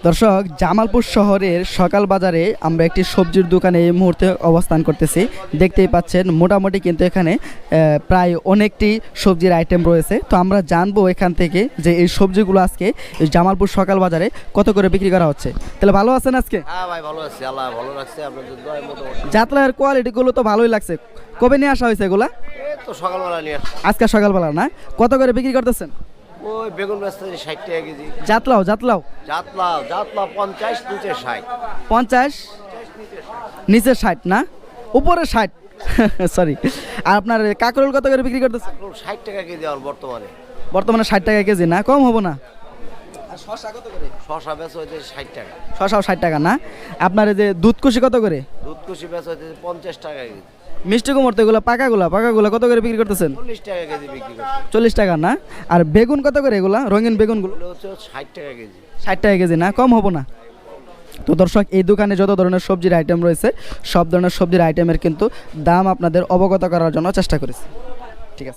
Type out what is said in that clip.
দর্শক, জামালপুর শহরের সকাল বাজারে আমরা একটি সবজির দোকানে এই মুহূর্তে অবস্থান করতেছি। দেখতেই পাচ্ছেন মোটামুটি কিন্তু এখানে প্রায় অনেকটি সবজির আইটেম রয়েছে। তো আমরা জানবো এখান থেকে যে এই সবজিগুলো আজকে জামালপুর সকাল বাজারে কত করে বিক্রি করা হচ্ছে। তাহলে ভালো আছেন আজকে? হ্যাঁ ভাই, ভালো আছি, আল্লাহ ভালো রাখছে। আপনাদের দোয়ায় মোটামুটি জাতলার কোয়ালিটিগুলো তো ভালোই লাগছে। কবে নিয়ে আসা হয়েছে এগুলা? এই তো সকালবেলা নিয়ে আসছি। আজকে সকালবেলা না? কত করে বিক্রি করতেছেন? ওই বেগুন ব্যস্ত 60 টাকা কেজি। জাতলাও জাতলা 50, নিচে 60। 50, নিচে 60 না, উপরে 60 সরি। আর আপনার কাঁকরোল কত করে বিক্রি করতেছেন? 60 টাকা কেজি আর বর্তমানে 60 টাকা কেজি না, কম হবো না? আর শসা কত করে? শসা বেচা হইতে 60 টাকা। শসাও 60 টাকা না? আপনার এই যে দুধকুশি কত করে? দুধকুশি বেচা হইতে 50 টাকা কেজি। মিষ্টি কুমড় তো এগুলো পাকাগুলা কত করে বিক্রি করতেছেন? 40 টাকা কেজি বিক্রি করছি। 40 টাকা না? আর বেগুন কত করে এগুলা, রঙিন বেগুনগুলো? এগুলো হচ্ছে 60 টাকা কেজি। 60 টাকা কেজি না, কম হবো না? তো দর্শক, এই দোকানে যত ধরনের সবজির আইটেম রয়েছে সব ধরনের সবজির আইটেমের কিন্তু দাম আপনাদের অবগত করার জন্য চেষ্টা করেছি।